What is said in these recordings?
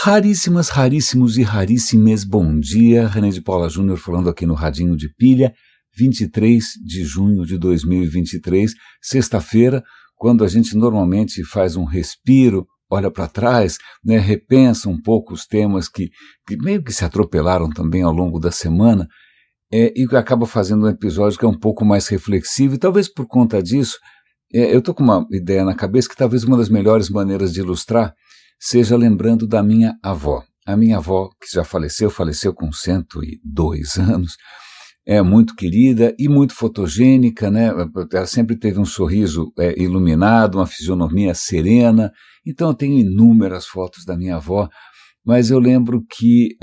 Raríssimas, raríssimos e raríssimes, bom dia. René de Paula Júnior falando aqui no Radinho de Pilha, 23 de junho de 2023, sexta-feira, quando a gente normalmente faz um respiro, olha para trás, né, repensa um pouco os temas que meio que se atropelaram também ao longo da semana, e acaba fazendo um episódio que é um pouco mais reflexivo, e talvez por conta disso, eu estou com uma ideia na cabeça que talvez uma das melhores maneiras de ilustrar seja lembrando da minha avó. A minha avó, que já faleceu com 102 anos, é muito querida e muito fotogênica, né? Ela sempre teve um sorriso iluminado, uma fisionomia serena, então eu tenho inúmeras fotos da minha avó, mas eu lembro que,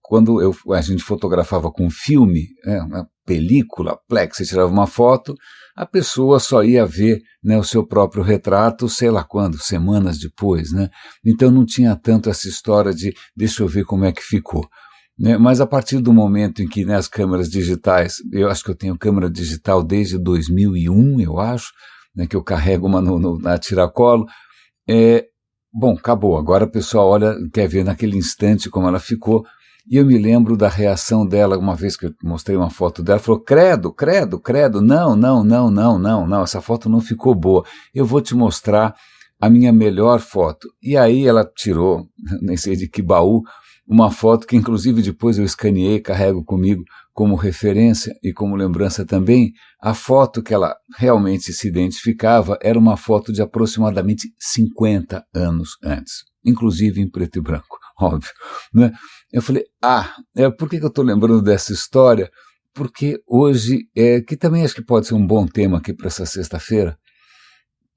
quando a gente fotografava com filme, uma película, plex, você tirava uma foto, a pessoa só ia ver, né, o seu próprio retrato, sei lá quando, semanas depois, né? Então não tinha tanto essa história de deixa eu ver como é que ficou, né? Mas a partir do momento em que, né, as câmeras digitais, eu acho que eu tenho câmera digital desde 2001, eu acho, né, que eu carrego uma na tiracolo, acabou, agora a pessoa olha, quer ver naquele instante como ela ficou. E eu me lembro da reação dela, uma vez que eu mostrei uma foto dela, falou, credo, não, essa foto não ficou boa, eu vou te mostrar a minha melhor foto. E aí ela tirou, nem sei de que baú, uma foto que inclusive depois eu escaneei, carrego comigo como referência e como lembrança também. A foto que ela realmente se identificava era uma foto de aproximadamente 50 anos antes, inclusive em preto e branco, óbvio, né? Eu falei, por que eu estou lembrando dessa história? Porque hoje, que também acho que pode ser um bom tema aqui para essa sexta-feira,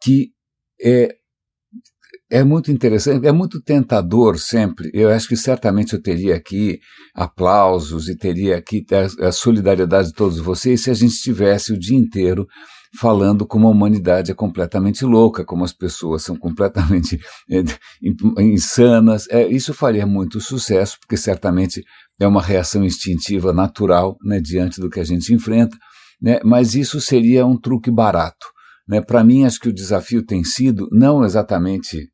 que é muito interessante, é muito tentador sempre. Eu acho que certamente eu teria aqui aplausos e teria aqui a solidariedade de todos vocês se a gente estivesse o dia inteiro falando como a humanidade é completamente louca, como as pessoas são completamente insanas. Isso faria muito sucesso, porque certamente é uma reação instintiva natural, né, diante do que a gente enfrenta, né, mas isso seria um truque barato. Né? Para mim, acho que o desafio tem sido não exatamente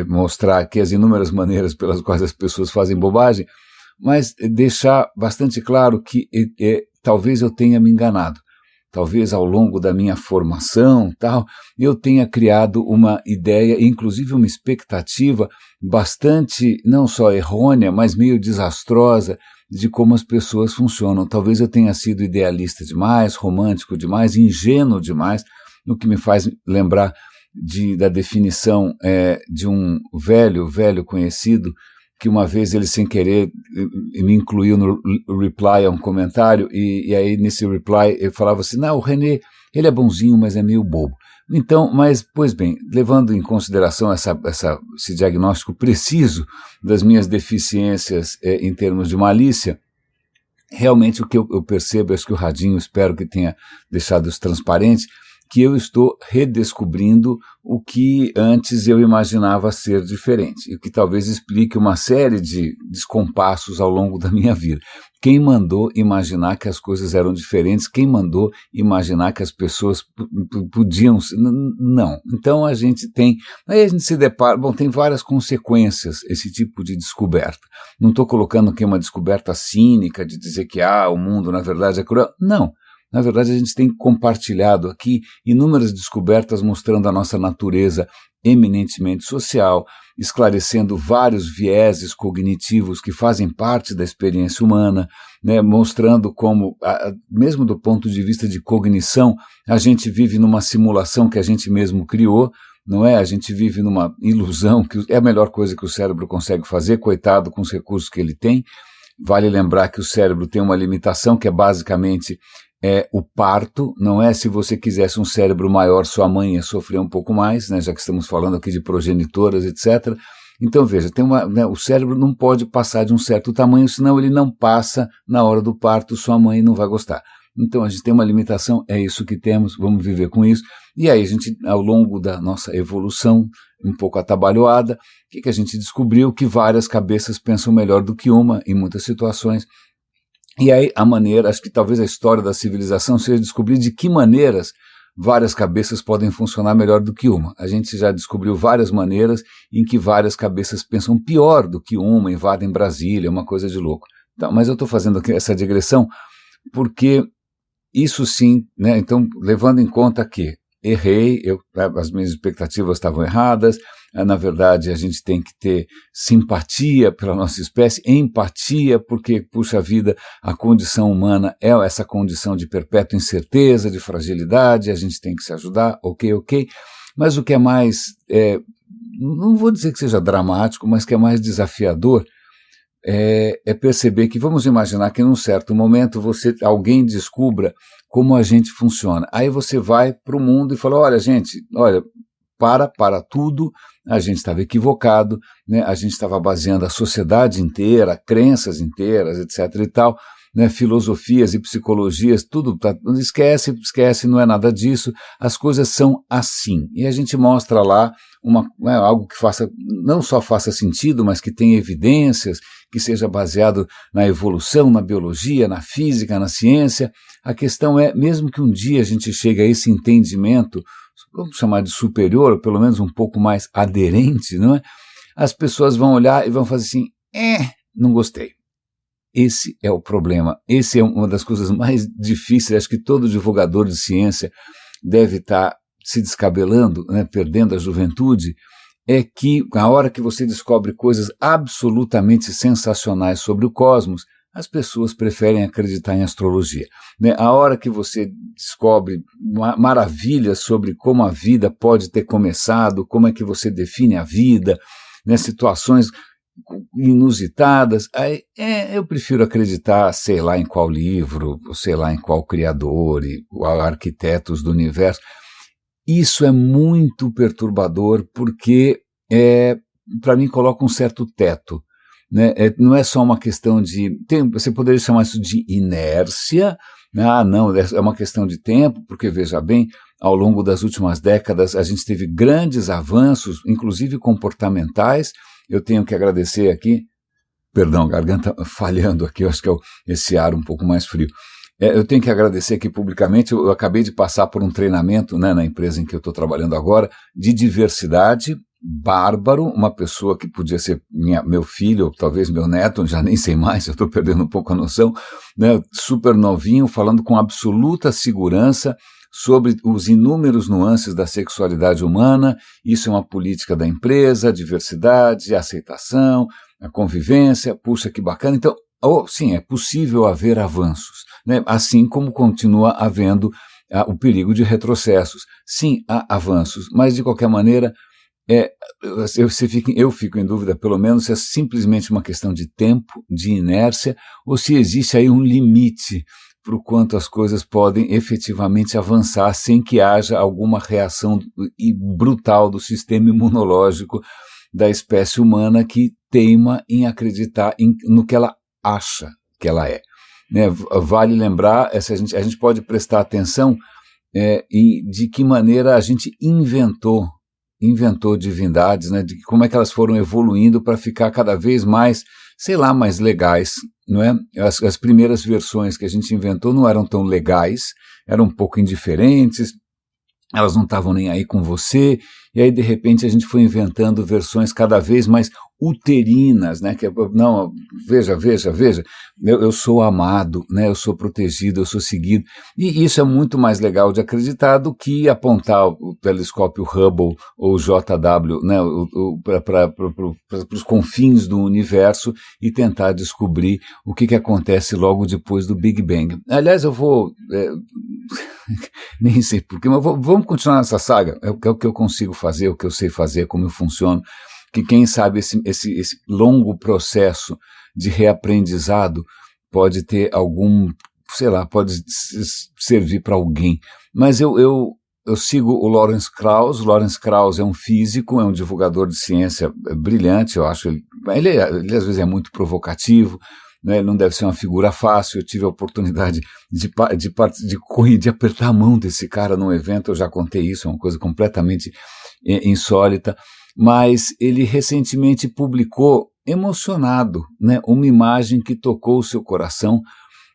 mostrar aqui as inúmeras maneiras pelas quais as pessoas fazem bobagem, mas deixar bastante claro que talvez eu tenha me enganado. Talvez ao longo da minha formação, eu tenha criado uma ideia, inclusive uma expectativa bastante, não só errônea, mas meio desastrosa de como as pessoas funcionam. Talvez eu tenha sido idealista demais, romântico demais, ingênuo demais, o que me faz lembrar da definição de um velho conhecido, que uma vez ele sem querer me incluiu no reply a um comentário, e aí nesse reply eu falava assim, não, o René, ele é bonzinho, mas é meio bobo. Então, mas, pois bem, levando em consideração esse diagnóstico preciso das minhas deficiências em termos de malícia, realmente o que eu percebo, acho que o Radinho, espero que tenha deixado isso transparente, que eu estou redescobrindo o que antes eu imaginava ser diferente, e que talvez explique uma série de descompassos ao longo da minha vida. Quem mandou imaginar que as coisas eram diferentes? Quem mandou imaginar que as pessoas podiam... Não. Então a gente se depara... tem várias consequências esse tipo de descoberta. Não estou colocando aqui uma descoberta cínica de dizer que o mundo na verdade é cruel. Não. Na verdade, a gente tem compartilhado aqui inúmeras descobertas mostrando a nossa natureza eminentemente social, esclarecendo vários vieses cognitivos que fazem parte da experiência humana, né, mostrando como, mesmo do ponto de vista de cognição, a gente vive numa simulação que a gente mesmo criou, não é? A gente vive numa ilusão, que é a melhor coisa que o cérebro consegue fazer, coitado com os recursos que ele tem. Vale lembrar que o cérebro tem uma limitação que é basicamente o parto, não é? Se você quisesse um cérebro maior, sua mãe ia sofrer um pouco mais, né? Já que estamos falando aqui de progenitoras, etc. Então, veja, o cérebro não pode passar de um certo tamanho, senão ele não passa na hora do parto, sua mãe não vai gostar. Então, a gente tem uma limitação, é isso que temos, vamos viver com isso. E aí, a gente, ao longo da nossa evolução, um pouco atabalhoada, o que a gente descobriu? Que várias cabeças pensam melhor do que uma, em muitas situações. E aí, acho que talvez a história da civilização seja descobrir de que maneiras várias cabeças podem funcionar melhor do que uma. A gente já descobriu várias maneiras em que várias cabeças pensam pior do que uma, invadem Brasília, uma coisa de louco. Então, mas eu estou fazendo aqui essa digressão porque isso sim, né, então levando em conta que errei, as minhas expectativas estavam erradas, na verdade a gente tem que ter simpatia pela nossa espécie, empatia, porque, puxa vida, a condição humana é essa condição de perpétua incerteza, de fragilidade, a gente tem que se ajudar, ok, mas o que é mais, não vou dizer que seja dramático, mas que é mais desafiador, é perceber que, vamos imaginar que num certo momento alguém descubra como a gente funciona. Aí você vai para o mundo e fala, olha, para tudo, a gente estava equivocado, né? A gente estava baseando a sociedade inteira, crenças inteiras, etc. e tal, né? Filosofias e psicologias, tudo, esquece, não é nada disso, as coisas são assim. E a gente mostra lá algo que não só faça sentido, mas que tenha evidências, que seja baseado na evolução, na biologia, na física, na ciência. A questão é, mesmo que um dia a gente chegue a esse entendimento, vamos chamar de superior, ou pelo menos um pouco mais aderente, não é? As pessoas vão olhar e vão fazer assim, não gostei. Esse é o problema, esse é uma das coisas mais difíceis, acho que todo divulgador de ciência deve estar se descabelando, né, perdendo a juventude, é que a hora que você descobre coisas absolutamente sensacionais sobre o cosmos, as pessoas preferem acreditar em astrologia. Né? A hora que você descobre maravilhas sobre como a vida pode ter começado, como é que você define a vida, né, situações inusitadas, aí, eu prefiro acreditar, sei lá em qual livro, sei lá em qual criador, e arquitetos do universo. Isso é muito perturbador porque, para mim, coloca um certo teto. Né? Não é só uma questão você poderia chamar isso de inércia, não, é uma questão de tempo, porque, veja bem, ao longo das últimas décadas a gente teve grandes avanços, inclusive comportamentais. Eu tenho que agradecer aqui, perdão, garganta falhando aqui, eu acho que é esse ar um pouco mais frio. Eu tenho que agradecer aqui publicamente, eu acabei de passar por um treinamento, né, na empresa em que eu estou trabalhando agora, de diversidade, bárbaro, uma pessoa que podia ser meu filho, ou talvez meu neto, já nem sei mais, eu estou perdendo um pouco a noção, né, super novinho, falando com absoluta segurança sobre os inúmeros nuances da sexualidade humana. Isso é uma política da empresa, a diversidade, a aceitação, a convivência, puxa que bacana. Então, sim, é possível haver avanços, né? Assim como continua havendo o perigo de retrocessos. Sim, há avanços, mas de qualquer maneira, eu fico em dúvida, pelo menos, se é simplesmente uma questão de tempo, de inércia, ou se existe aí um limite para o quanto as coisas podem efetivamente avançar sem que haja alguma reação brutal do sistema imunológico da espécie humana que teima em acreditar no que ela acha que ela é. Né? Vale lembrar, a gente pode prestar atenção de que maneira a gente inventou divindades, né? De como é que elas foram evoluindo para ficar cada vez mais, sei lá, mais legais, não é? As primeiras versões que a gente inventou não eram tão legais, eram um pouco indiferentes, elas não estavam nem aí com você, e aí de repente a gente foi inventando versões cada vez mais uterinas, né? Não, veja, eu sou amado, né? Eu sou protegido, eu sou seguido, e isso é muito mais legal de acreditar do que apontar o telescópio Hubble ou o JW, né? Para os confins do universo e tentar descobrir o que acontece logo depois do Big Bang. Aliás, eu vou... nem sei porquê, mas vamos continuar nessa saga, é o que eu consigo fazer, o que eu sei fazer, como eu funciono, que quem sabe esse longo processo de reaprendizado pode ter algum, sei lá, pode servir para alguém. Mas eu sigo o Lawrence Krauss é um físico, é um divulgador de ciência brilhante, eu acho, ele às vezes é muito provocativo, né, não deve ser uma figura fácil. Eu tive a oportunidade de apertar a mão desse cara num evento, eu já contei isso, é uma coisa completamente insólita, mas ele recentemente publicou, emocionado, né, uma imagem que tocou o seu coração,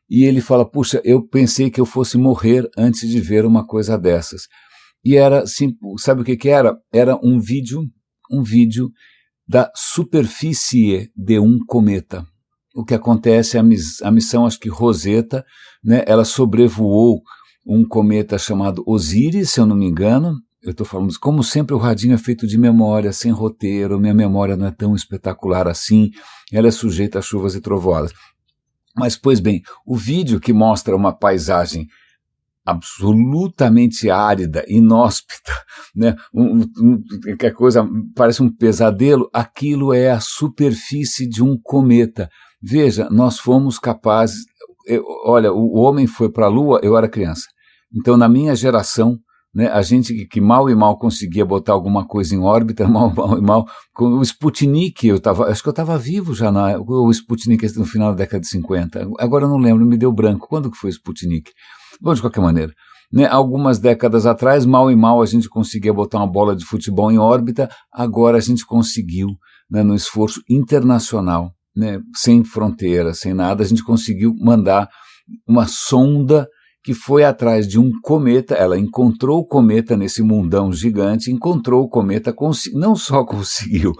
e ele fala, puxa, eu pensei que eu fosse morrer antes de ver uma coisa dessas. E era, sabe o que era? Era um vídeo da superfície de um cometa. O que acontece, a missão, acho que Rosetta, né, ela sobrevoou um cometa chamado Osiris, se eu não me engano. Eu estou falando, como sempre, o radinho é feito de memória, sem roteiro, minha memória não é tão espetacular assim, ela é sujeita a chuvas e trovoadas. Mas, pois bem, o vídeo que mostra uma paisagem absolutamente árida, inóspita, né? Que a coisa parece um pesadelo, aquilo é a superfície de um cometa. Veja, nós fomos capazes, olha, o homem foi para a Lua, eu era criança, então na minha geração, né, a gente que mal e mal conseguia botar alguma coisa em órbita, mal e mal, com o Sputnik, acho que eu estava vivo já, o Sputnik no final da década de 50, agora eu não lembro, me deu branco, quando que foi o Sputnik? Bom, de qualquer maneira, né, algumas décadas atrás, mal e mal a gente conseguia botar uma bola de futebol em órbita, agora a gente conseguiu, né, no esforço internacional, né, sem fronteiras, sem nada, a gente conseguiu mandar uma sonda que foi atrás de um cometa, ela encontrou o cometa nesse mundão gigante, encontrou o cometa, não só conseguiu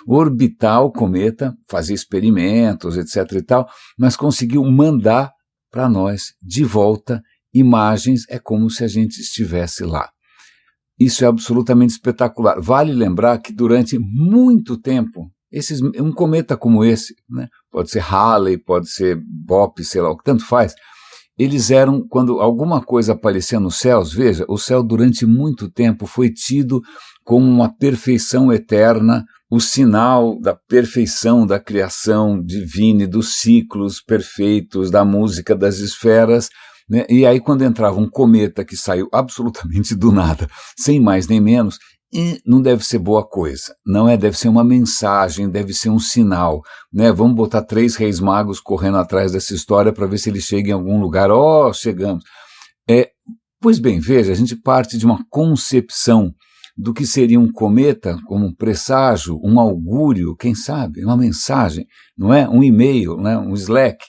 orbitar o cometa, fazer experimentos, etc. e tal, mas conseguiu mandar para nós de volta imagens, é como se a gente estivesse lá. Isso é absolutamente espetacular. Vale lembrar que durante muito tempo, um cometa como esse, né, pode ser Halley, pode ser Bop, sei lá, o que tanto faz, eles eram, quando alguma coisa aparecia nos céus, veja, o céu durante muito tempo foi tido como uma perfeição eterna, o sinal da perfeição da criação divina e dos ciclos perfeitos da música das esferas, né? E aí quando entrava um cometa que saiu absolutamente do nada, sem mais nem menos, e não deve ser boa coisa, não é? Deve ser uma mensagem, deve ser um sinal, né? Vamos botar 3 reis magos correndo atrás dessa história para ver se eles chegam em algum lugar. Chegamos. Pois bem, veja, a gente parte de uma concepção do que seria um cometa, como um presságio, um augúrio, quem sabe, uma mensagem, não é? Um e-mail, né? Um Slack.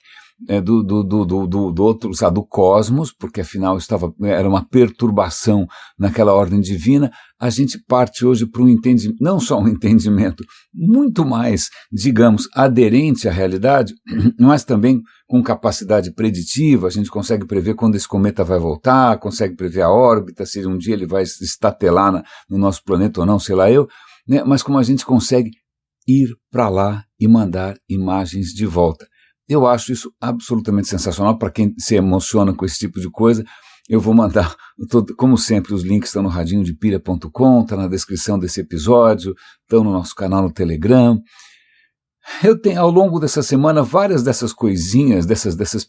Do outro, sabe, do cosmos, porque afinal era uma perturbação naquela ordem divina. A gente parte hoje para um entendimento, não só um entendimento muito mais, digamos, aderente à realidade, mas também com capacidade preditiva. A gente consegue prever quando esse cometa vai voltar, consegue prever a órbita, se um dia ele vai estatelar no nosso planeta ou não, sei lá eu, né? Mas como a gente consegue ir para lá e mandar imagens de volta. Eu acho isso absolutamente sensacional. Para quem se emociona com esse tipo de coisa, eu vou mandar, como sempre, os links estão no radinhodepilha.com, está na descrição desse episódio, estão no nosso canal no Telegram. Eu tenho, ao longo dessa semana, várias dessas coisinhas, desses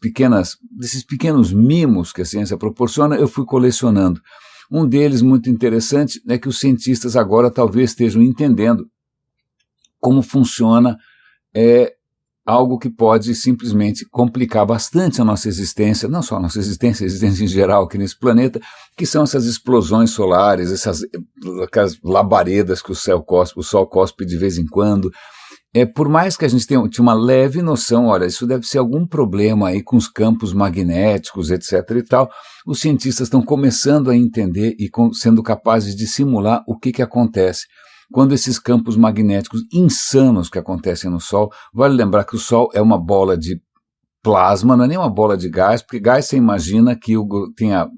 pequenos mimos que a ciência proporciona, eu fui colecionando. Um deles, muito interessante, é que os cientistas agora talvez estejam entendendo como funciona algo que pode simplesmente complicar bastante a nossa existência, não só a nossa existência, a existência em geral aqui nesse planeta, que são essas explosões solares, aquelas labaredas que o Sol cospe de vez em quando. Por mais que a gente tenha uma leve noção, olha, isso deve ser algum problema aí com os campos magnéticos, etc. e tal, os cientistas estão começando a entender e sendo capazes de simular o que acontece quando esses campos magnéticos insanos que acontecem no Sol. Vale lembrar que o Sol é uma bola de plasma, não é nem uma bola de gás, porque gás você imagina que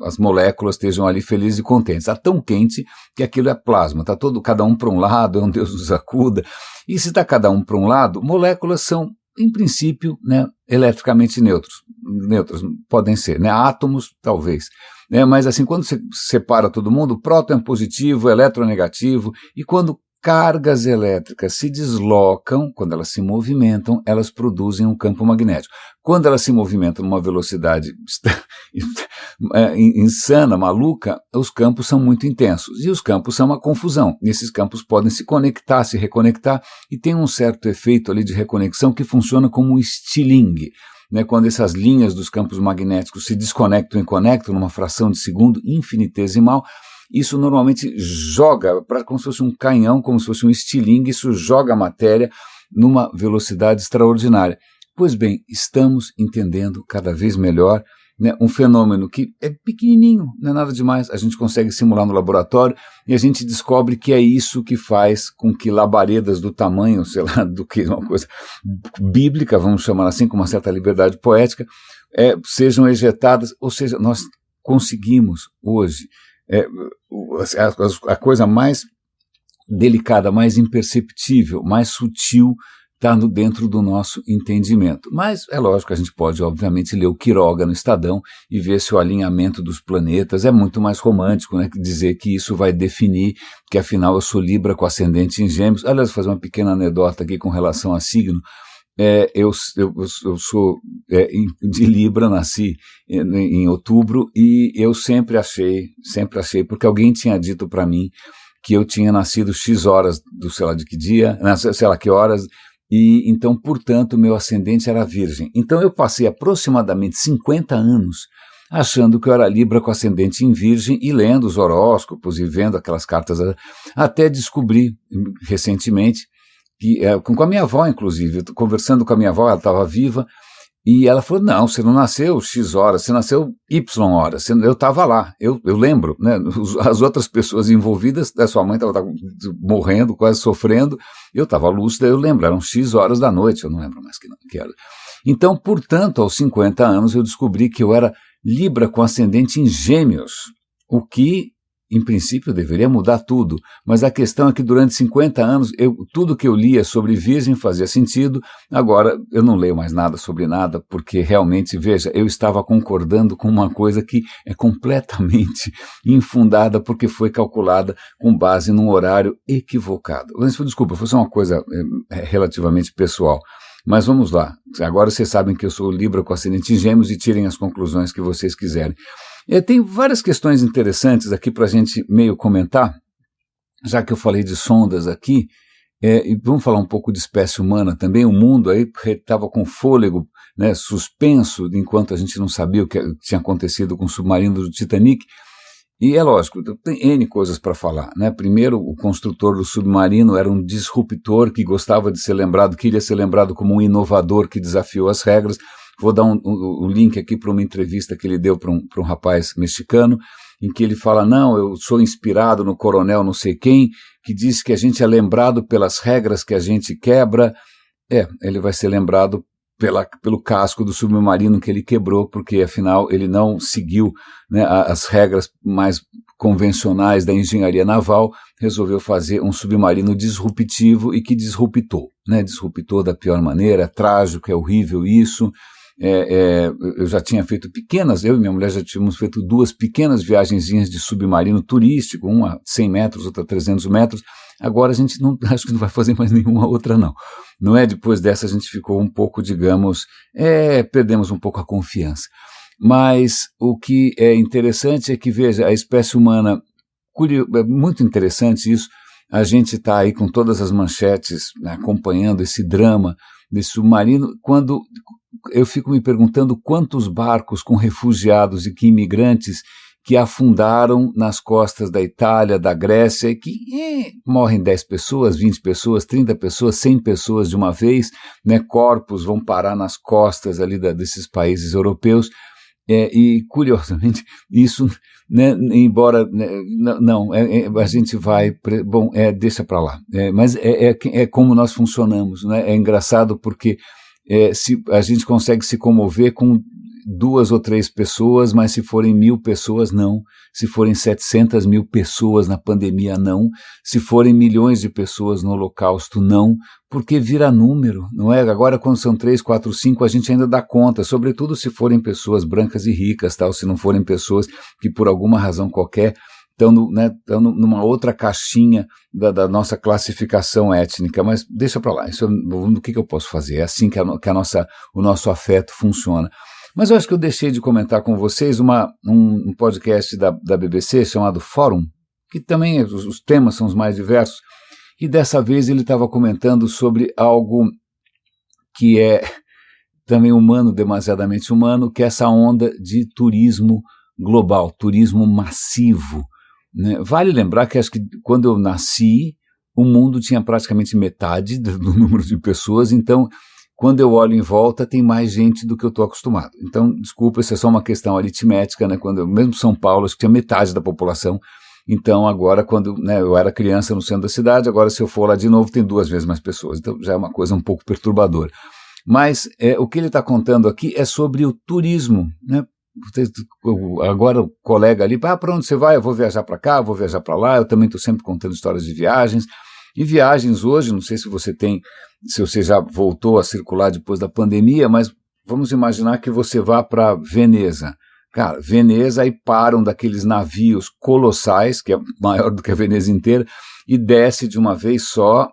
as moléculas estejam ali felizes e contentes. Está tão quente que aquilo é plasma, está cada um para um lado, é um Deus nos acuda. E se está cada um para um lado, moléculas são, em princípio, né, eletricamente neutras, podem ser, né, átomos talvez. Mas assim, quando você separa todo mundo, próton é positivo, elétron é negativo, e quando cargas elétricas se deslocam, quando elas se movimentam, elas produzem um campo magnético. Quando elas se movimentam numa velocidade insana, maluca, os campos são muito intensos. E os campos são uma confusão. E esses campos podem se conectar, se reconectar, e tem um certo efeito ali de reconexão que funciona como um estilingue. Né, quando essas linhas dos campos magnéticos se desconectam e conectam numa fração de segundo infinitesimal, isso normalmente joga, como se fosse um canhão, como se fosse um estilingue, isso joga a matéria numa velocidade extraordinária. Pois bem, estamos entendendo cada vez melhor, né, um fenômeno que é pequenininho, não é nada demais, a gente consegue simular no laboratório e a gente descobre que é isso que faz com que labaredas do tamanho, sei lá, do que uma coisa bíblica, vamos chamar assim, com uma certa liberdade poética, sejam ejetadas, ou seja, nós conseguimos hoje a coisa mais delicada, mais imperceptível, mais sutil, está dentro do nosso entendimento. Mas é lógico que a gente pode, obviamente, ler o Quiroga no Estadão e ver se o alinhamento dos planetas é muito mais romântico, né, que dizer que isso vai definir que, afinal, eu sou Libra com ascendente em Gêmeos. Aliás, vou fazer uma pequena anedota aqui com relação a signo. Eu sou de Libra, nasci em outubro, e eu sempre achei, porque alguém tinha dito para mim que eu tinha nascido X horas do sei lá de que dia, sei lá que horas, e então, portanto, meu ascendente era virgem. Então eu passei aproximadamente 50 anos achando que eu era Libra com ascendente em virgem e lendo os horóscopos e vendo aquelas cartas, até descobri recentemente, que, com a minha avó, inclusive, conversando com a minha avó, ela estava viva, e ela falou, não, você não nasceu X horas, você nasceu Y horas, eu estava lá, eu lembro, né, as outras pessoas envolvidas, a sua mãe estava morrendo, quase sofrendo, eu estava lúcida, eu lembro, eram X horas da noite, eu não lembro mais que era. Então, portanto, aos 50 anos eu descobri que eu era Libra com ascendente em Gêmeos, o que, em princípio, deveria mudar tudo, mas a questão é que durante 50 anos, tudo que eu lia sobre Virgem fazia sentido, agora eu não leio mais nada sobre nada, porque realmente, veja, eu estava concordando com uma coisa que é completamente infundada, porque foi calculada com base num horário equivocado. Desculpa, foi só uma coisa relativamente pessoal. Mas vamos lá, agora vocês sabem que eu sou Libra com ascendente em Gêmeos e tirem as conclusões que vocês quiserem. Tem várias questões interessantes aqui para a gente meio comentar, já que eu falei de sondas aqui, e vamos falar um pouco de espécie humana também. O mundo aí estava com fôlego, né, suspenso, enquanto a gente não sabia o que tinha acontecido com o submarino do Titanic. E é lógico, tem N coisas para falar, né? Primeiro, o construtor do submarino era um disruptor que gostava de ser lembrado, queria ser lembrado como um inovador que desafiou as regras. Vou dar um link aqui para uma entrevista que ele deu para um rapaz mexicano, em que ele fala, não, eu sou inspirado no coronel não sei quem, que diz que a gente é lembrado pelas regras que a gente quebra. Ele vai ser lembrado pelo casco do submarino que ele quebrou, porque afinal ele não seguiu, né, as regras mais convencionais da engenharia naval, resolveu fazer um submarino disruptivo e que disruptou, né, disruptou da pior maneira, é trágico, é horrível isso. Eu já tinha feito eu e minha mulher já tínhamos feito 2 pequenas viagenzinhas de submarino turístico, uma a 100 metros, outra a 300 metros, agora a gente acho que não vai fazer mais nenhuma outra não é? Depois dessa a gente ficou um pouco, digamos, perdemos um pouco a confiança, mas o que é interessante é que, veja, a espécie humana, é muito interessante isso, a gente está aí com todas as manchetes, né, acompanhando esse drama desse submarino, quando eu fico me perguntando quantos barcos com refugiados e que imigrantes que afundaram nas costas da Itália, da Grécia, e que morrem 10 pessoas, 20 pessoas, 30 pessoas, 100 pessoas de uma vez, né, corpos vão parar nas costas ali desses países europeus, e curiosamente isso, né, embora, né, não, a gente vai, deixa para lá, mas é como nós funcionamos, né, é engraçado porque se a gente consegue se comover com 2 ou 3 pessoas, mas se forem 1.000 pessoas, não. Se forem 700 mil pessoas na pandemia, não. Se forem milhões de pessoas no Holocausto, não. Porque vira número, não é? Agora, quando são 3, 4, 5, a gente ainda dá conta, sobretudo se forem pessoas brancas e ricas, tal, se não forem pessoas que, por alguma razão qualquer, estão numa outra caixinha da nossa classificação étnica, mas deixa para lá, o que eu posso fazer? É assim que o nosso afeto funciona. Mas eu acho que eu deixei de comentar com vocês um podcast da BBC chamado Fórum, que também os temas são os mais diversos, e dessa vez ele estava comentando sobre algo que é também humano, demasiadamente humano, que é essa onda de turismo global, turismo massivo, né? Vale lembrar que acho que quando eu nasci, o mundo tinha praticamente metade do número de pessoas, então quando eu olho em volta tem mais gente do que eu estou acostumado. Então, desculpa, isso é só uma questão aritmética, né? Mesmo São Paulo, acho que tinha metade da população. Então, agora, quando, né, eu era criança no centro da cidade, agora se eu for lá de novo tem 2 vezes mais pessoas. Então, já é uma coisa um pouco perturbadora. Mas o que ele está contando aqui é sobre o turismo, né? Agora o colega ali, para onde você vai? Eu vou viajar para cá, eu vou viajar para lá. Eu também estou sempre contando histórias de viagens. E viagens hoje, não sei se você já voltou a circular depois da pandemia, mas vamos imaginar que você vá para Veneza. Cara, Veneza, aí param daqueles navios colossais, que é maior do que a Veneza inteira, e descem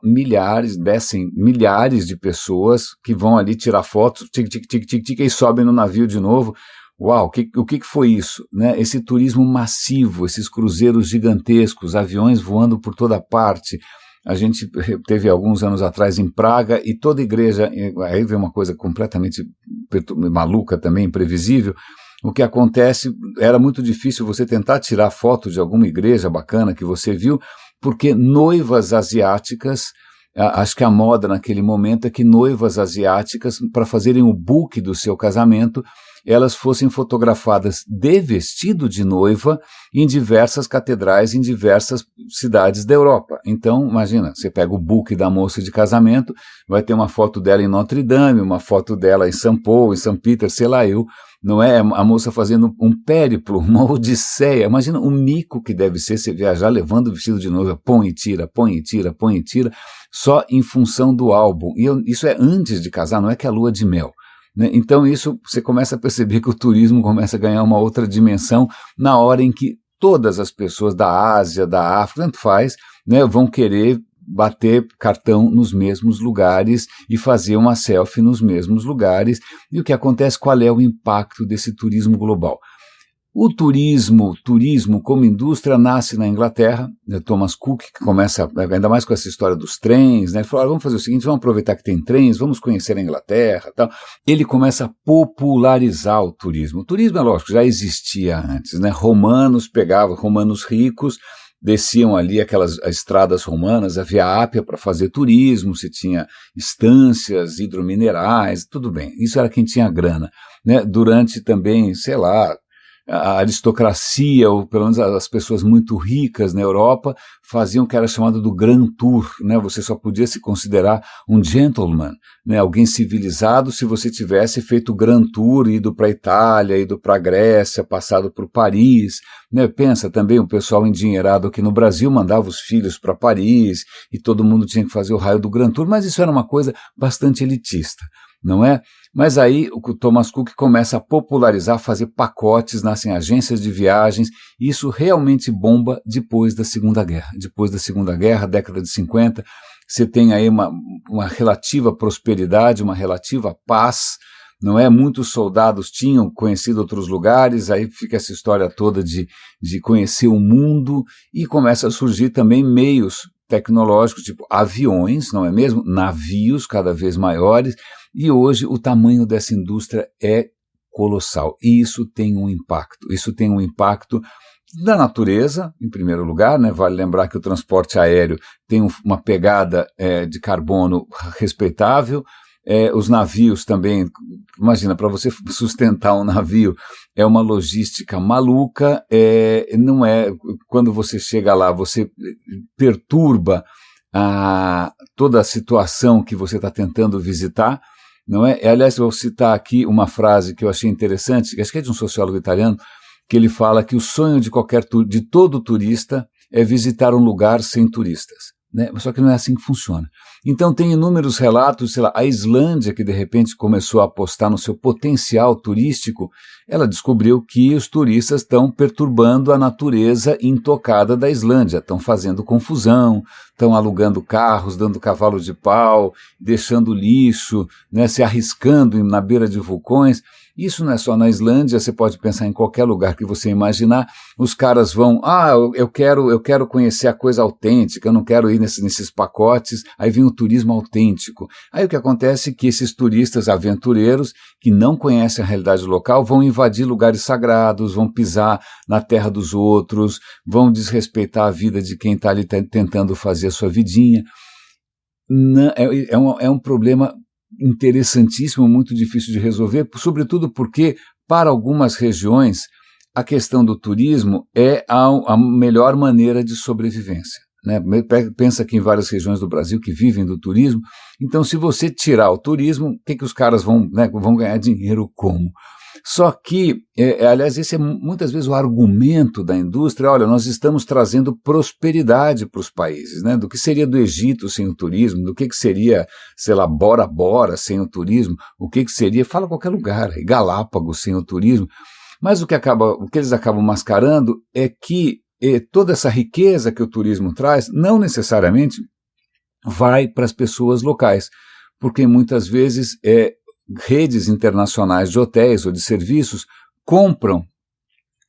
milhares de pessoas que vão ali tirar fotos, tic, e sobem no navio de novo. Uau, o que foi isso? Né? Esse turismo massivo, esses cruzeiros gigantescos, aviões voando por toda parte. A gente teve alguns anos atrás em Praga e toda igreja, aí vem uma coisa completamente maluca também, imprevisível. O que acontece, era muito difícil você tentar tirar foto de alguma igreja bacana que você viu, porque noivas asiáticas, acho que a moda naquele momento é que noivas asiáticas, para fazerem o book do seu casamento, elas fossem fotografadas de vestido de noiva em diversas catedrais, em diversas cidades da Europa. Então, imagina, você pega o book da moça de casamento, vai ter uma foto dela em Notre Dame, uma foto dela em São Paulo, em São Peter, sei lá eu, não é? A moça fazendo um périplo, uma odisseia. Imagina o mico que deve ser você viajar levando o vestido de noiva, põe e tira, só em função do álbum. E isso é antes de casar, não é que é a lua de mel. Né? Então isso, você começa a perceber que o turismo começa a ganhar uma outra dimensão na hora em que todas as pessoas da Ásia, da África, tanto faz, né, vão querer bater cartão nos mesmos lugares e fazer uma selfie nos mesmos lugares. E o que acontece, qual é o impacto desse turismo global? O turismo como indústria nasce na Inglaterra, Thomas Cook, que começa, ainda mais com essa história dos trens, né? Ele falou, vamos fazer o seguinte, vamos aproveitar que tem trens, vamos conhecer a Inglaterra, tal. Ele começa a popularizar o turismo. O turismo, é lógico, já existia antes, né? Romanos ricos, desciam ali aquelas estradas romanas, a Via Ápia para fazer turismo, se tinha estâncias hidrominerais, tudo bem, isso era quem tinha grana, né? Durante também, sei lá, a aristocracia, ou pelo menos as pessoas muito ricas na Europa, faziam o que era chamado do Grand Tour, né? Você só podia se considerar um gentleman, né? Alguém civilizado se você tivesse feito o Grand Tour, ido para a Itália, ido para a Grécia, passado por Paris, né? Pensa também, o pessoal endinheirado aqui no Brasil mandava os filhos para Paris e todo mundo tinha que fazer o raio do Grand Tour, mas isso era uma coisa bastante elitista, não é? Mas aí o Thomas Cook começa a popularizar, fazer pacotes, nascem agências de viagens, e isso realmente bomba depois da Segunda Guerra. Depois da Segunda Guerra, década de 50, você tem aí uma relativa prosperidade, uma relativa paz, não é? Muitos soldados tinham conhecido outros lugares, aí fica essa história toda de conhecer o mundo, e começa a surgir também meios tecnológicos, tipo aviões, não é mesmo? Navios cada vez maiores, e hoje o tamanho dessa indústria é colossal. E isso tem um impacto. Isso tem um impacto da natureza, em primeiro lugar, né? Vale lembrar que o transporte aéreo tem uma pegada de carbono respeitável. Os navios também, imagina, para você sustentar um navio é uma logística maluca, não é, quando você chega lá, você perturba toda a situação que você está tentando visitar, não é? Aliás, eu vou citar aqui uma frase que eu achei interessante, que acho que é de um sociólogo italiano, que ele fala que o sonho de todo turista é visitar um lugar sem turistas. Né? Só que não é assim que funciona. Então tem inúmeros relatos, sei lá, a Islândia, que de repente começou a apostar no seu potencial turístico, ela descobriu que os turistas estão perturbando a natureza intocada da Islândia, estão fazendo confusão, estão alugando carros, dando cavalo de pau, deixando lixo, né, se arriscando na beira de vulcões. Isso não é só na Islândia, você pode pensar em qualquer lugar que você imaginar. Os caras vão, eu quero conhecer a coisa autêntica, eu não quero ir nesses pacotes, aí vem o turismo autêntico. Aí o que acontece é que esses turistas aventureiros, que não conhecem a realidade local, vão invadir lugares sagrados, vão pisar na terra dos outros, vão desrespeitar a vida de quem está ali tentando fazer a sua vidinha. Não, é um problema interessantíssimo, muito difícil de resolver, sobretudo porque, para algumas regiões, a questão do turismo é a melhor maneira de sobrevivência. Né? Pensa que em várias regiões do Brasil que vivem do turismo, então se você tirar o turismo, o que os caras vão, né, vão ganhar dinheiro como? Só que, aliás, esse é muitas vezes o argumento da indústria, olha, nós estamos trazendo prosperidade para os países, né? Do que seria do Egito sem o turismo, do que seria, sei lá, Bora Bora sem o turismo, o que seria, fala qualquer lugar, Galápagos sem o turismo, mas o que eles acabam mascarando é que toda essa riqueza que o turismo traz não necessariamente vai para as pessoas locais, porque muitas vezes redes internacionais de hotéis ou de serviços compram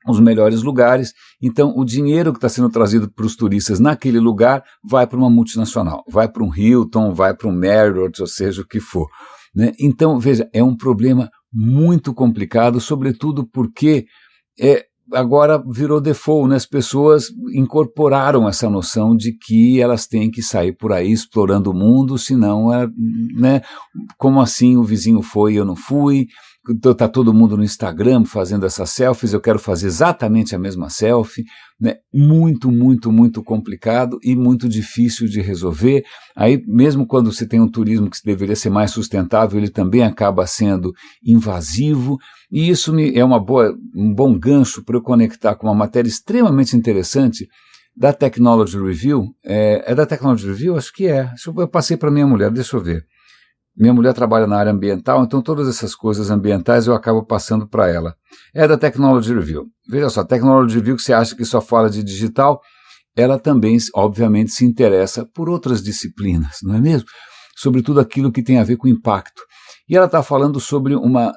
os melhores lugares, então o dinheiro que está sendo trazido para os turistas naquele lugar vai para uma multinacional, vai para um Hilton, vai para um Marriott, ou seja, o que for. Né? Então, veja, é um problema muito complicado, sobretudo porque agora virou default, né? As pessoas incorporaram essa noção de que elas têm que sair por aí explorando o mundo, senão, né? Como assim o vizinho foi e eu não fui? Está todo mundo no Instagram fazendo essas selfies, eu quero fazer exatamente a mesma selfie, né? Muito, muito, muito complicado e muito difícil de resolver. Aí, mesmo quando você tem um turismo que deveria ser mais sustentável, ele também acaba sendo invasivo, e isso é um bom gancho para eu conectar com uma matéria extremamente interessante da Technology Review. É da Technology Review? Acho que é. Eu passei para minha mulher, deixa eu ver. Minha mulher trabalha na área ambiental, então todas essas coisas ambientais eu acabo passando para ela. É da Technology Review. Veja só, Technology Review, que você acha que só fala de digital, ela também, obviamente, se interessa por outras disciplinas, não é mesmo? Sobretudo aquilo que tem a ver com impacto. E ela está falando sobre uma,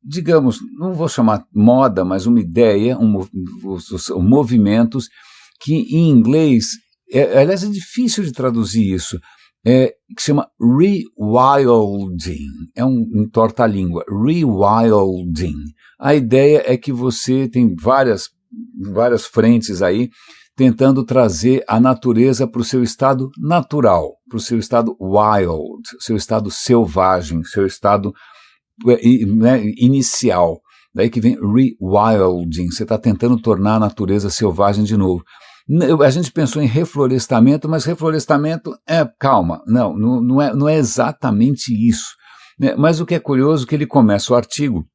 digamos, não vou chamar moda, mas uma ideia, movimentos que em inglês, aliás, é difícil de traduzir isso, que chama rewilding, é um torta-língua, rewilding. A ideia é que você tem várias frentes aí tentando trazer a natureza para o seu estado natural, para o seu estado wild, seu estado selvagem, seu estado inicial. Daí que vem rewilding, você está tentando tornar a natureza selvagem de novo. A gente pensou em reflorestamento, mas reflorestamento calma, não é exatamente isso. Né? Mas o que é curioso é que ele começa o artigo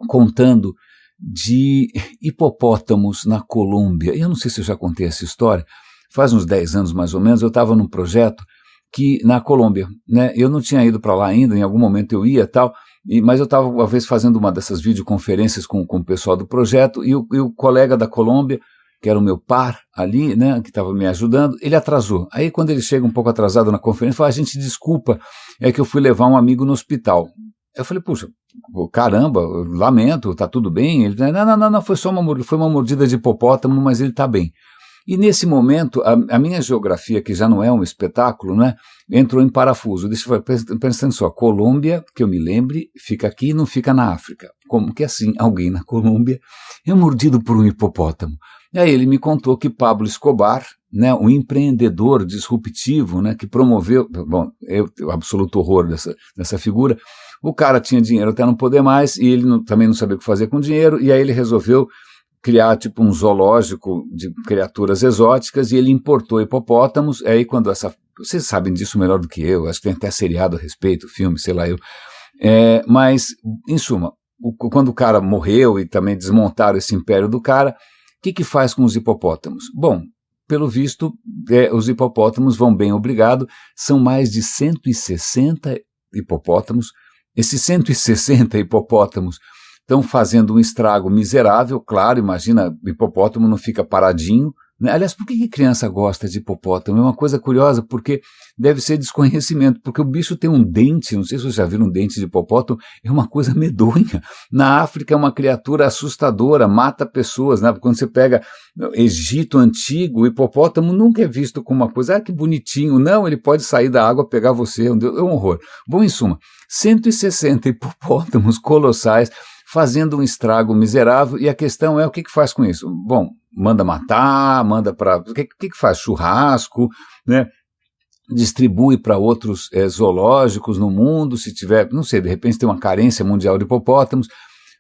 contando de hipopótamos na Colômbia. Eu não sei se eu já contei essa história, faz uns 10 anos mais ou menos, eu estava num projeto que na Colômbia, né? Eu não tinha ido para lá ainda, em algum momento eu ia e tal, mas eu estava uma vez fazendo uma dessas videoconferências com o pessoal do projeto e o colega da Colômbia, que era o meu par ali, né, que estava me ajudando, ele atrasou. Aí quando ele chega um pouco atrasado na conferência, fala, gente, desculpa, é que eu fui levar um amigo no hospital. Eu falei, puxa, caramba, lamento, tá tudo bem? Ele, não, foi uma mordida de hipopótamo, mas ele tá bem. E nesse momento, a minha geografia, que já não é um espetáculo, né, entrou em parafuso. Deixa eu pensando só, Colômbia, que eu me lembre, fica aqui e não fica na África. Como que assim, alguém na Colômbia é mordido por um hipopótamo? E aí ele me contou que Pablo Escobar, né, um empreendedor disruptivo, né, que promoveu, bom, eu absoluto horror dessa figura, o cara tinha dinheiro até não poder mais e ele também não sabia o que fazer com o dinheiro, e aí ele resolveu criar tipo um zoológico de criaturas exóticas e ele importou hipopótamos. Aí quando vocês sabem disso melhor do que eu, acho que tem até seriado a respeito, filme, sei lá eu, mas em suma, quando o cara morreu e também desmontaram esse império do cara, o que faz com os hipopótamos? Bom, pelo visto, os hipopótamos vão bem obrigado, são mais de 160 hipopótamos. Esses 160 hipopótamos estão fazendo um estrago miserável, claro, imagina, hipopótamo não fica paradinho, né? Aliás, por que criança gosta de hipopótamo? É uma coisa curiosa, porque deve ser desconhecimento, porque o bicho tem um dente, não sei se vocês já viram um dente de hipopótamo, é uma coisa medonha. Na África é uma criatura assustadora, mata pessoas, né? Quando você pega Egito antigo, o hipopótamo nunca é visto como uma coisa, que bonitinho, não, ele pode sair da água, pegar você, é um horror. Bom, em suma, 160 hipopótamos colossais, fazendo um estrago miserável, e a questão é o que faz com isso? Bom, manda matar, manda para... O que faz? Churrasco, né? distribui para outros zoológicos no mundo, se tiver, não sei, de repente tem uma carência mundial de hipopótamos.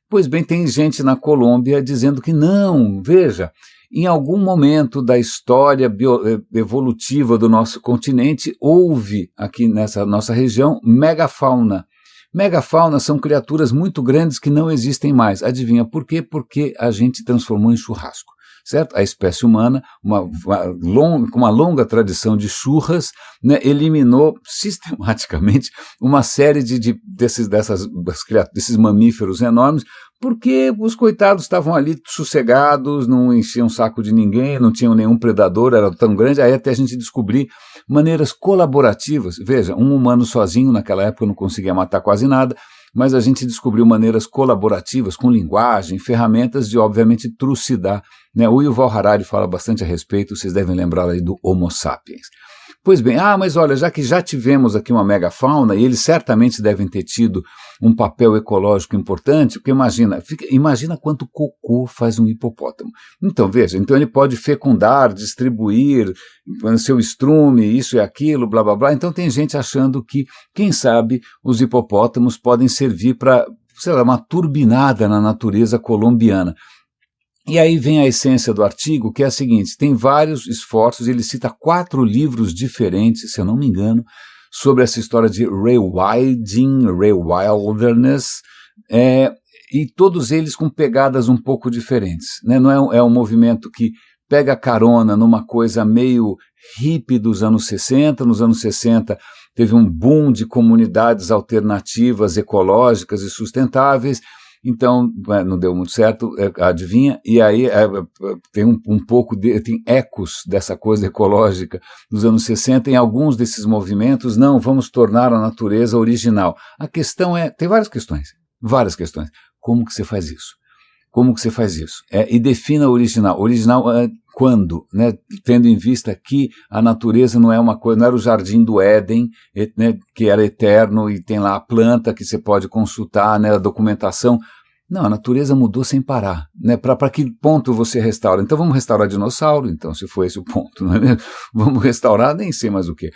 Pois bem, tem gente na Colômbia dizendo que não, veja, em algum momento da história evolutiva do nosso continente, houve aqui nessa nossa região megafauna. Megafauna são criaturas muito grandes que não existem mais. Adivinha por quê? Porque a gente transformou em churrasco. Certo? A espécie humana, com uma longa tradição de churras, né, eliminou sistematicamente uma série desses mamíferos enormes, porque os coitados estavam ali sossegados, não enchiam o saco de ninguém, não tinham nenhum predador, era tão grande, aí até a gente descobrir maneiras colaborativas. Veja, um humano sozinho naquela época não conseguia matar quase nada, mas a gente descobriu maneiras colaborativas, com linguagem, ferramentas de, obviamente, trucidar. Né? O Yuval Harari fala bastante a respeito, vocês devem lembrar aí do Homo sapiens. Pois bem, mas olha, já que já tivemos aqui uma megafauna, e eles certamente devem ter tido um papel ecológico importante, porque imagina quanto cocô faz um hipopótamo. Então, veja, então ele pode fecundar, distribuir seu estrume, isso e aquilo, blá blá blá. Então tem gente achando que, quem sabe, os hipopótamos podem servir para, sei lá, uma turbinada na natureza colombiana. E aí vem a essência do artigo, que é a seguinte: tem vários esforços, ele cita 4 livros diferentes, se eu não me engano, sobre essa história de rewilding, rewilderness, e todos eles com pegadas um pouco diferentes. Né? Não é um movimento que pega carona numa coisa meio hippie dos anos 60, nos anos 60 teve um boom de comunidades alternativas, ecológicas e sustentáveis. Então, não deu muito certo, adivinha? E aí tem tem ecos dessa coisa ecológica dos anos 60 em alguns desses movimentos. Não, vamos tornar a natureza original. A questão tem várias questões. Como que você faz isso? E defina original. Original quando? Né? Tendo em vista que a natureza não é uma coisa, não era o jardim do Éden, né, que era eterno e tem lá a planta que você pode consultar, né, a documentação. Não, a natureza mudou sem parar. Né? Para que ponto você restaura? Então vamos restaurar dinossauro, então, se for esse o ponto. Não é mesmo? Vamos restaurar, nem sei mais o que.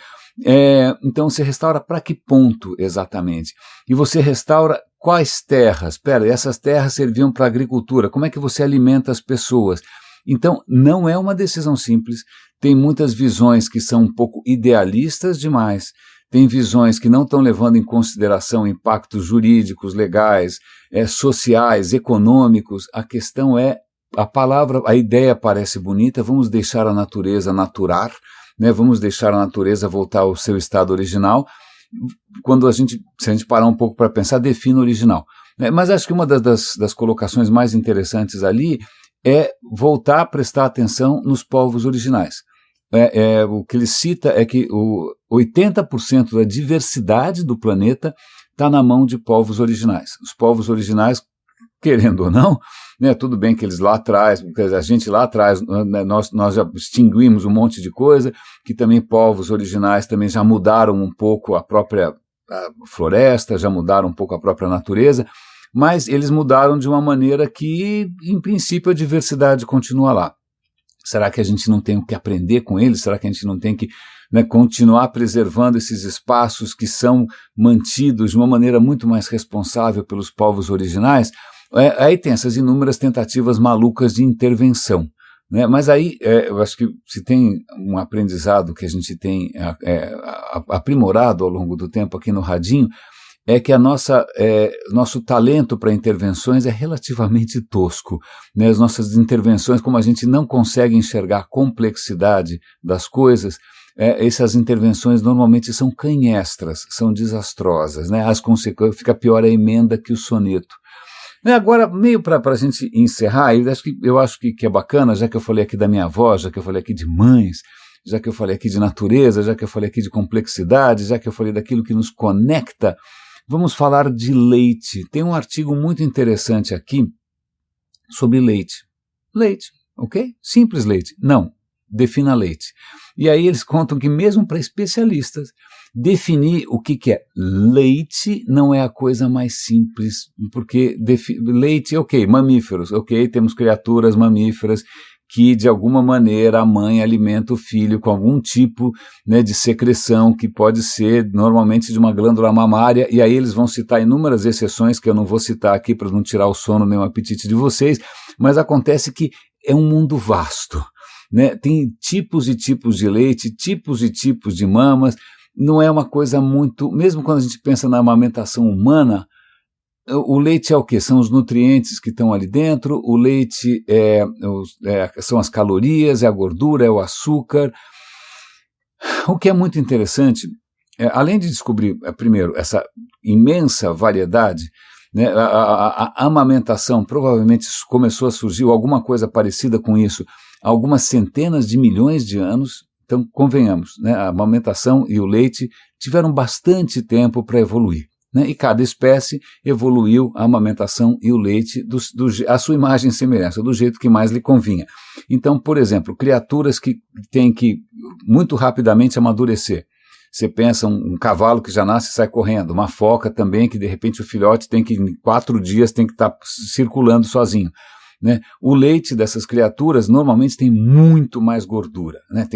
Então você restaura para que ponto exatamente? E você restaura quais terras? Essas terras serviam para a agricultura. Como é que você alimenta as pessoas? Então, não é uma decisão simples, tem muitas visões que são um pouco idealistas demais, tem visões que não estão levando em consideração impactos jurídicos, legais, sociais, econômicos. A questão a ideia parece bonita, vamos deixar a natureza naturar, né? Vamos deixar a natureza voltar ao seu estado original. Se a gente parar um pouco para pensar, defina original. Né? Mas acho que uma das colocações mais interessantes ali é voltar a prestar atenção nos povos originais. O que ele cita é que 80% da diversidade do planeta está na mão de povos originais. Os povos originais, querendo ou não, né, tudo bem que eles lá atrás, a gente lá atrás, né, nós já extinguimos um monte de coisa, que também povos originais também já mudaram um pouco a própria floresta, já mudaram um pouco a própria natureza, mas eles mudaram de uma maneira que, em princípio, a diversidade continua lá. Será que a gente não tem o que aprender com eles? Será que a gente não tem que, né, continuar preservando esses espaços que são mantidos de uma maneira muito mais responsável pelos povos originais? Aí tem essas inúmeras tentativas malucas de intervenção. Né? Mas aí eu acho que se tem um aprendizado que a gente tem aprimorado ao longo do tempo aqui no Radinho, é que nosso talento para intervenções é relativamente tosco. Né? As nossas intervenções, como a gente não consegue enxergar a complexidade das coisas, essas intervenções normalmente são canhestras, são desastrosas. Né? As consequências, fica pior a emenda que o soneto. Agora, meio para a gente encerrar, eu acho que é bacana, já que eu falei aqui da minha avó, já que eu falei aqui de mães, já que eu falei aqui de natureza, já que eu falei aqui de complexidade, já que eu falei daquilo que nos conecta, vamos falar de leite. Tem um artigo muito interessante aqui sobre leite. Leite, ok? Simples leite. Não, defina leite. E aí eles contam que mesmo para especialistas, definir o que é leite não é a coisa mais simples, porque leite, ok, mamíferos, ok, temos criaturas mamíferas que de alguma maneira a mãe alimenta o filho com algum tipo, né, de secreção, que pode ser normalmente de uma glândula mamária, e aí eles vão citar inúmeras exceções que eu não vou citar aqui para não tirar o sono nem o apetite de vocês, mas acontece que é um mundo vasto, né? Tem tipos e tipos de leite, tipos e tipos de mamas, não é uma coisa muito, mesmo quando a gente pensa na amamentação humana, o leite é o quê? São os nutrientes que estão ali dentro, o leite são as calorias, é a gordura, é o açúcar. O que é muito interessante, além de descobrir, primeiro, essa imensa variedade, né, a amamentação provavelmente começou a surgir, ou alguma coisa parecida com isso, há algumas centenas de milhões de anos. Então, convenhamos, né, a amamentação e o leite tiveram bastante tempo para evoluir. Né, e cada espécie evoluiu a amamentação e o leite a sua imagem e semelhança, do jeito que mais lhe convinha. Então, por exemplo, criaturas que têm que muito rapidamente amadurecer. Você pensa um cavalo que já nasce e sai correndo, uma foca também que de repente o filhote tem que, em 4 dias, tem que estar circulando sozinho. Né? O leite dessas criaturas normalmente tem muito mais gordura, né?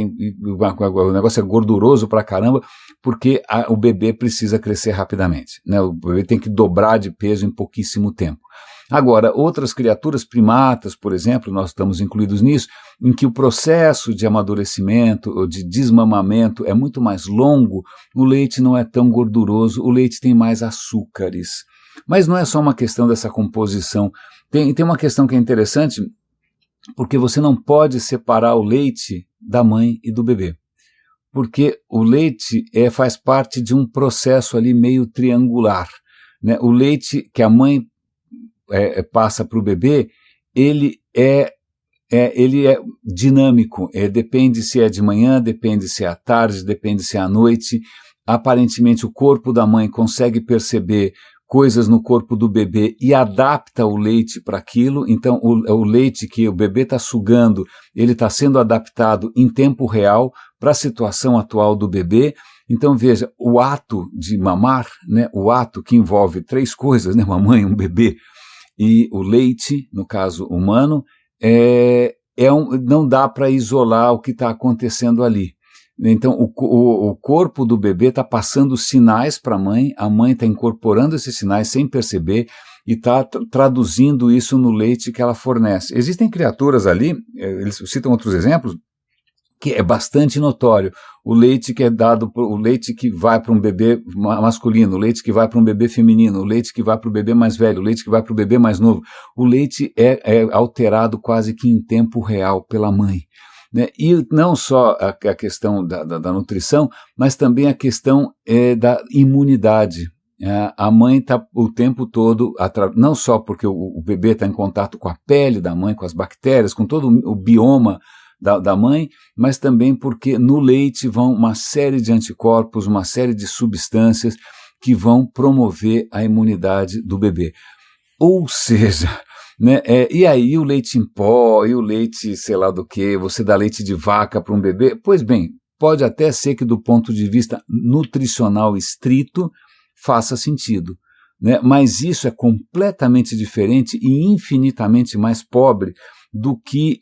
O negócio é gorduroso pra caramba, porque o bebê precisa crescer rapidamente, né? O bebê tem que dobrar de peso em pouquíssimo tempo. Agora, outras criaturas, primatas, por exemplo, nós estamos incluídos nisso, em que o processo de amadurecimento ou de desmamamento é muito mais longo, o leite não é tão gorduroso, o leite tem mais açúcares. Mas não é só uma questão dessa composição. Tem uma questão que é interessante, porque você não pode separar o leite da mãe e do bebê. Porque o leite faz parte de um processo ali meio triangular. Né? O leite que a mãe passa para o bebê, ele é dinâmico, depende se é de manhã, depende se é à tarde, depende se é à noite. Aparentemente o corpo da mãe consegue perceber coisas no corpo do bebê e adapta o leite para aquilo, então o leite que o bebê está sugando, ele está sendo adaptado em tempo real para a situação atual do bebê. Então veja, o ato de mamar, né, o ato que envolve 3 coisas, né, uma mãe, um bebê e o leite, no caso humano, não dá para isolar o que está acontecendo ali. Então, o corpo do bebê está passando sinais para a mãe está incorporando esses sinais sem perceber e está traduzindo isso no leite que ela fornece. Existem criaturas ali, eles citam outros exemplos, que é bastante notório. O leite que é dado, o leite que vai para um bebê masculino, o leite que vai para um bebê feminino, o leite que vai para o bebê mais velho, o leite que vai para o bebê mais novo. O leite é alterado quase que em tempo real pela mãe. Né? E não só a questão da nutrição, mas também a questão da imunidade. A mãe está o tempo todo, não só porque o bebê está em contato com a pele da mãe, com as bactérias, com todo o bioma da mãe, mas também porque no leite vão uma série de anticorpos, uma série de substâncias que vão promover a imunidade do bebê. Ou seja, né, e aí o leite em pó, e o leite sei lá do que, você dá leite de vaca para um bebê, pois bem, pode até ser que do ponto de vista nutricional estrito faça sentido, né, mas isso é completamente diferente e infinitamente mais pobre do que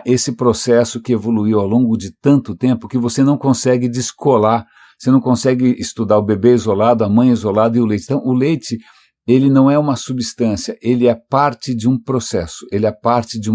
esse processo que evoluiu ao longo de tanto tempo que você não consegue descolar, você não consegue estudar o bebê isolado, a mãe isolada e o leite. Então o leite, ele não é uma substância, ele é parte de um processo, ele é parte de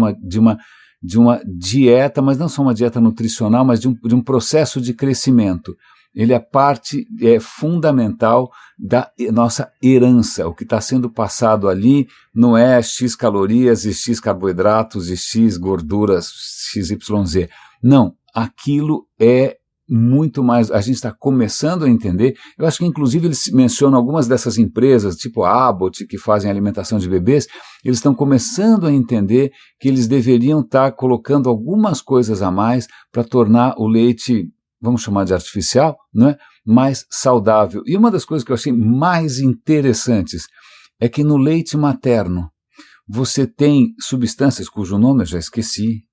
uma dieta, mas não só uma dieta nutricional, mas de um processo de crescimento. Ele é parte fundamental da nossa herança. O que está sendo passado ali não é X calorias e X carboidratos e X gorduras, XYZ. Não, aquilo é muito mais, a gente está começando a entender. Eu acho que inclusive eles mencionam algumas dessas empresas, tipo a Abbott, que fazem alimentação de bebês, eles estão começando a entender que eles deveriam estar colocando algumas coisas a mais para tornar o leite, vamos chamar de artificial, né, mais saudável. E uma das coisas que eu achei mais interessantes é que no leite materno você tem substâncias cujo nome eu já esqueci,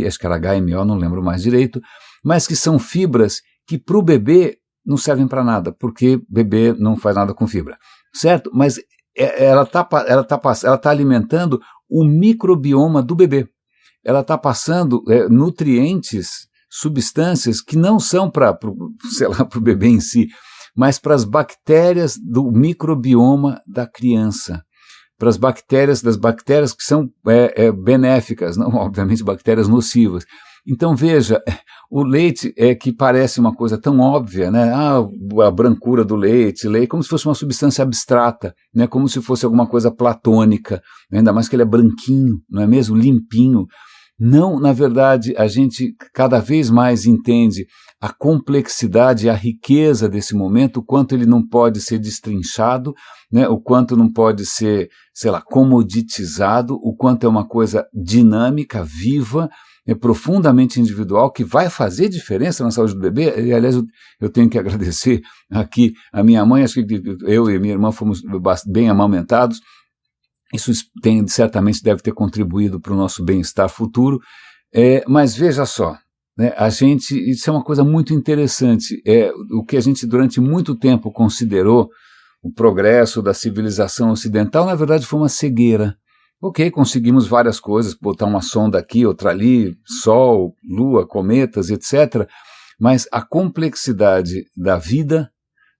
acho que era HMO, não lembro mais direito, mas que são fibras que para o bebê não servem para nada, porque bebê não faz nada com fibra, certo? Mas ela tá alimentando o microbioma do bebê. ela está passando nutrientes, substâncias que não são para o bebê em si, mas para as bactérias do microbioma da criança, para as bactérias, das bactérias que são benéficas, não obviamente bactérias nocivas. Então veja, o leite que parece uma coisa tão óbvia, né? A brancura do leite, como se fosse uma substância abstrata, né? Como se fosse alguma coisa platônica, ainda mais que ele é branquinho, não é mesmo? Limpinho. Não, na verdade, a gente cada vez mais entende a complexidade e a riqueza desse momento, o quanto ele não pode ser destrinchado, né, o quanto não pode ser, comoditizado, o quanto é uma coisa dinâmica, viva, profundamente individual, que vai fazer diferença na saúde do bebê. E, aliás, eu tenho que agradecer aqui a minha mãe, acho que eu e minha irmã fomos bem amamentados. Isso certamente deve ter contribuído para o nosso bem-estar futuro, mas veja só, né, isso é uma coisa muito interessante, o que a gente durante muito tempo considerou o progresso da civilização ocidental, na verdade foi uma cegueira. Ok, conseguimos várias coisas, botar uma sonda aqui, outra ali, Sol, Lua, cometas, etc., mas a complexidade da vida,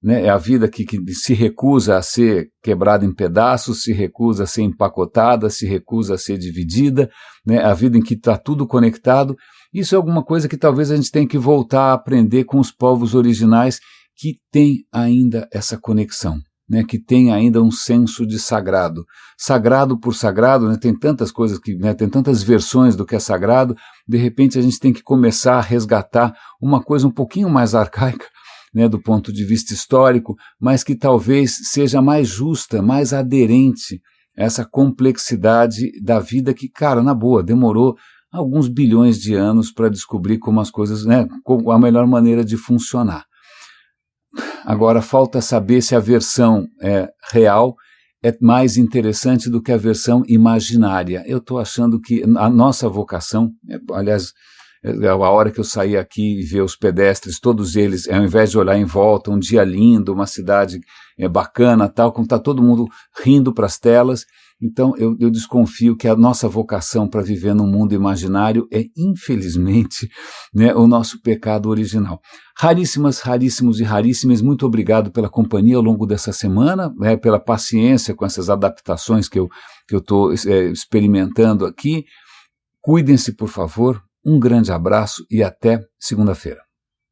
né, é a vida que se recusa a ser quebrada em pedaços, se recusa a ser empacotada, se recusa a ser dividida, né, a vida em que está tudo conectado. Isso é alguma coisa que talvez a gente tenha que voltar a aprender com os povos originais que têm ainda essa conexão, né, que tem ainda um senso de sagrado. Sagrado por sagrado, né, tem tantas coisas, tem tantas versões do que é sagrado, de repente a gente tem que começar a resgatar uma coisa um pouquinho mais arcaica, né, do ponto de vista histórico, mas que talvez seja mais justa, mais aderente a essa complexidade da vida que, cara, na boa, demorou alguns bilhões de anos para descobrir como as coisas, né, como a melhor maneira de funcionar. Agora, falta saber se a versão real é mais interessante do que a versão imaginária. Eu estou achando que a nossa vocação, aliás, a hora que eu saí aqui e ver os pedestres, todos eles, ao invés de olhar em volta, um dia lindo, uma cidade bacana, tal, como está todo mundo rindo para as telas. Então eu desconfio que a nossa vocação para viver num mundo imaginário é, infelizmente, né, o nosso pecado original. Raríssimos e raríssimas, muito obrigado pela companhia ao longo dessa semana, né, pela paciência com essas adaptações que eu estou experimentando aqui. Cuidem-se, por favor. Um grande abraço e até segunda-feira.